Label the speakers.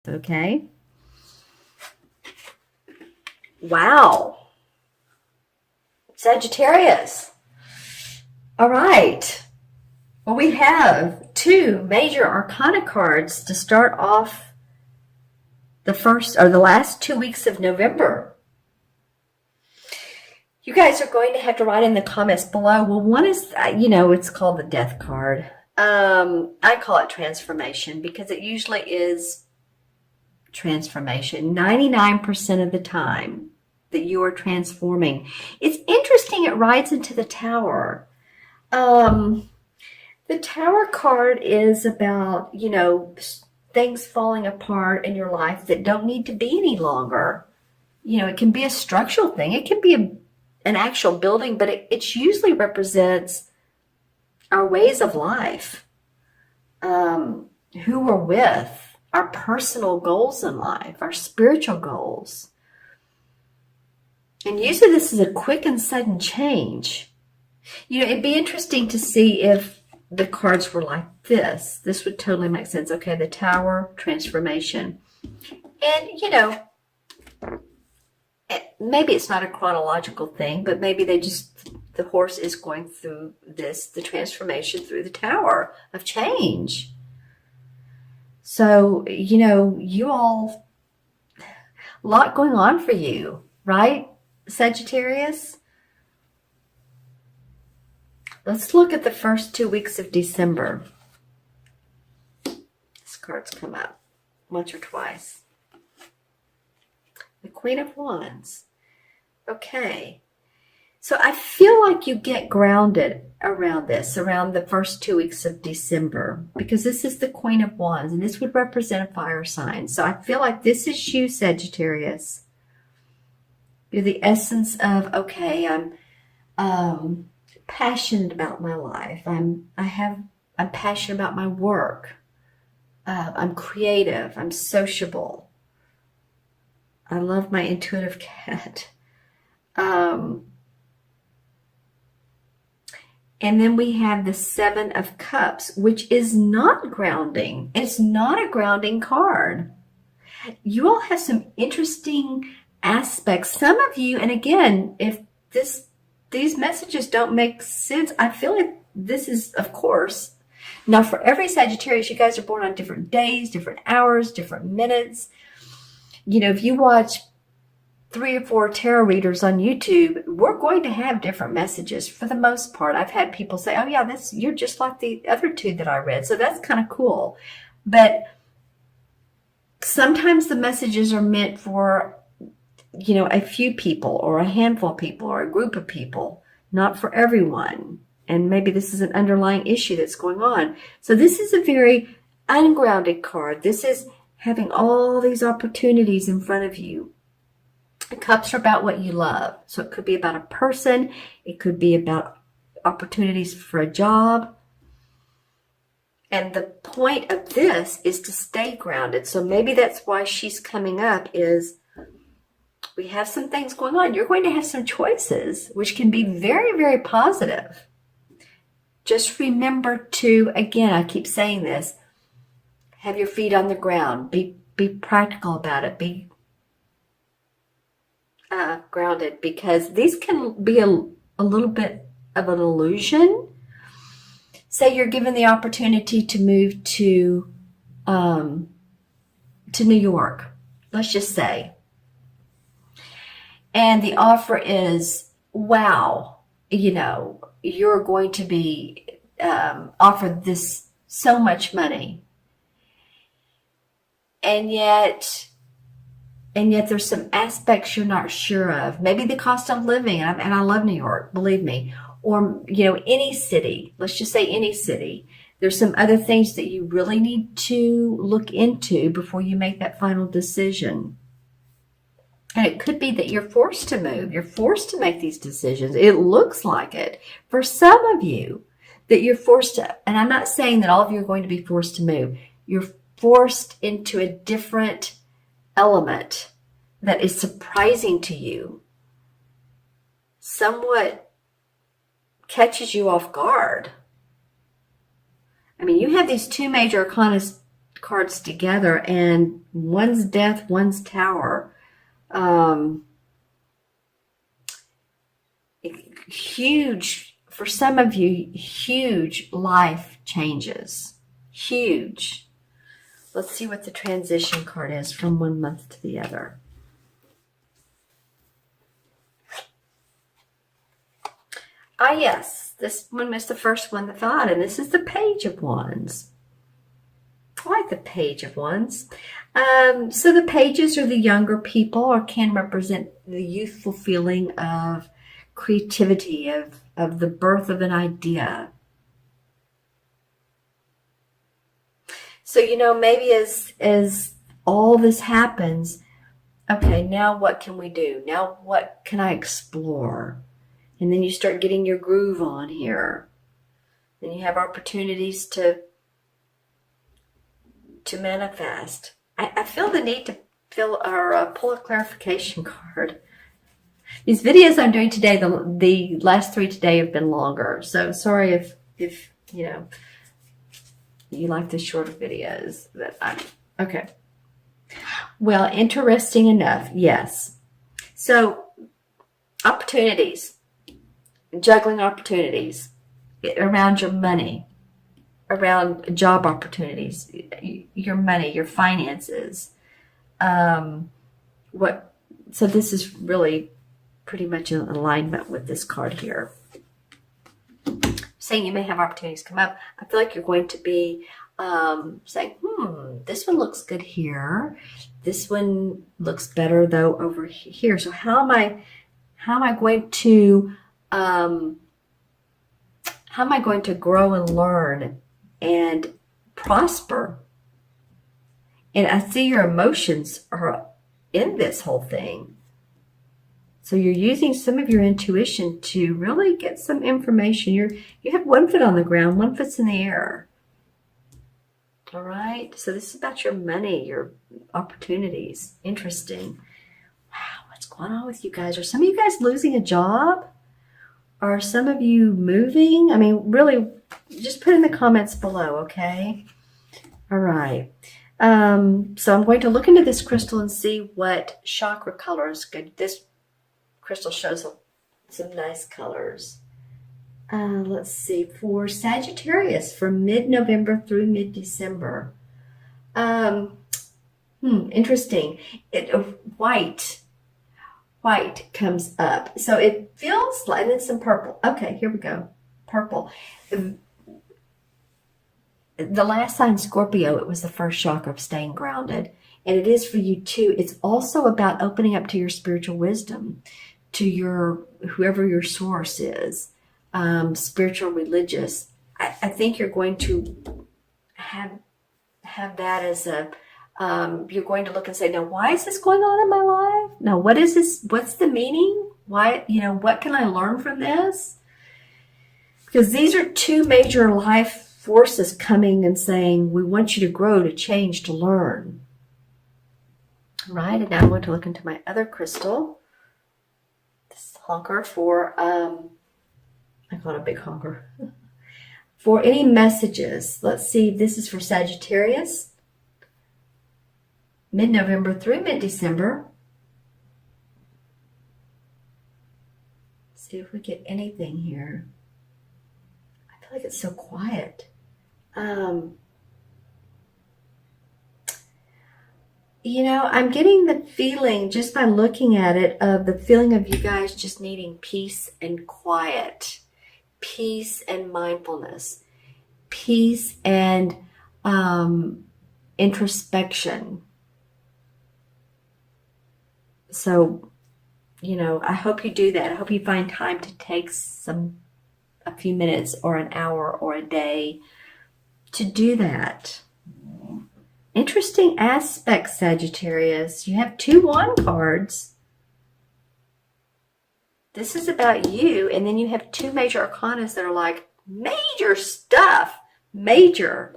Speaker 1: Okay. Wow. Sagittarius. All right. Well, we have two major arcana cards to start off the first or the last 2 weeks of November. You guys are going to have to write in the comments below. Well, one is, it's called the death card. I call it transformation because it usually is transformation 99% of the time that you are transforming. It's interesting, it rides into the Tower. The Tower card is about, things falling apart in your life that don't need to be any longer. It can be a structural thing. It can be an actual building, but it usually represents our ways of life, who we're with, our personal goals in life, our spiritual goals. And usually this is a quick and sudden change. It'd be interesting to see if the cards were like this. This would totally make sense. Okay, the Tower, transformation. And, maybe it's not a chronological thing, but maybe the horse is going through the transformation through the Tower of change. So, you all, a lot going on for you, right, Sagittarius? Let's look at the first 2 weeks of December. This card's come up once or twice. The Queen of Wands. Okay. So I feel like you get grounded around the first 2 weeks of December, because this is the Queen of Wands, and this would represent a fire sign. So I feel like this is you, Sagittarius. You're the essence of, okay, I'm passionate about my life. I'm passionate about my work. I'm creative. I'm sociable. I love my intuitive cat. And then we have the Seven of Cups, which is not grounding. It's not a grounding card. You all have some interesting aspects. Some of you, and again, if these messages don't make sense, I feel like this is, of course, now for every Sagittarius, you guys are born on different days, different hours, different minutes. If you watch 3 or 4 tarot readers on YouTube, we're going to have different messages for the most part. I've had people say, oh yeah, you're just like the other 2 that I read. So that's kind of cool. But sometimes the messages are meant for, a few people or a handful of people or a group of people, not for everyone. And maybe this is an underlying issue that's going on. So this is a very ungrounded card. This is having all these opportunities in front of you. The cups are about what you love. So it could be about a person. It could be about opportunities for a job. And the point of this is to stay grounded. So maybe that's why she's coming up, is we have some things going on. You're going to have some choices, which can be very, very positive. Just remember to, again, I keep saying this, have your feet on the ground. Be practical about it. Be grounded, because these can be a little bit of an illusion. Say you're given the opportunity to move to New York, let's just say, and the offer is, wow, you're going to be offered this so much money, and yet there's some aspects you're not sure of. Maybe the cost of living, and I love New York, believe me, or, any city. Let's just say any city. There's some other things that you really need to look into before you make that final decision. And it could be that you're forced to move. You're forced to make these decisions. It looks like it. For some of you, that you're forced to, and I'm not saying that all of you are going to be forced to move. You're forced into a different element that is surprising to you, somewhat catches you off guard. I mean, you have these 2 major arcana cards together, and one's death, one's tower. Huge, for some of you, huge life changes. Huge. Let's see what the transition card is from one month to the other. Ah, yes, this one was the first one that fell out, and this is the Page of Wands. I like the Page of Wands. So the pages are the younger people, or can represent the youthful feeling of creativity, of the birth of an idea. So, maybe as all this happens, okay, now what can we do? Now what can I explore? And then you start getting your groove on here. Then you have opportunities to manifest. I feel the need to pull a clarification card. These videos I'm doing today, the last 3 today have been longer. So sorry if you like the shorter videos. Okay. Well, interesting enough, yes. So opportunities. Juggling opportunities around your money, around job opportunities, your money, your finances. So this is really pretty much in alignment with this card here. Saying you may have opportunities come up. I feel like you're going to be saying, this one looks good here. This one looks better though over here. So how am I going to grow and learn and prosper? And I see your emotions are in this whole thing. So you're using some of your intuition to really get some information. You have one foot on the ground, one foot's in the air. All right. So this is about your money, your opportunities. Interesting. Wow, what's going on with you guys? Are some of you guys losing a job? Are some of you moving? I mean, really, just put in the comments below, okay? All right. So I'm going to look into this crystal and see what chakra colors good. This crystal shows some nice colors. Let's see. For Sagittarius, from mid-November through mid-December. Interesting. White comes up. So it feels like, and then some purple. Okay, here we go. Purple. The last sign, Scorpio, it was the first chakra of staying grounded. And it is for you too. It's also about opening up to your spiritual wisdom, to your, whoever your source is, spiritual, religious. I think you're going to have that as a, you're going to look and say, now, why is this going on in my life? Now, what is this? What's the meaning? Why, what can I learn from this? Because these are two major life forces coming and saying, we want you to grow, to change, to learn. Right, and now I'm going to look into my other crystal. This honker for, I call it a big honker. For any messages, let's see, this is for Sagittarius. Mid-November through mid-December. See if we get anything here. I feel like it's so quiet. I'm getting the feeling, just by looking at it, of the feeling of you guys just needing peace and quiet, peace and mindfulness, peace and introspection. So, I hope you do that. I hope you find time to take a few minutes or an hour or a day to do that. Interesting aspect, Sagittarius. You have 2 wand cards. This is about you. And then you have 2 major arcanas that are like major stuff. Major.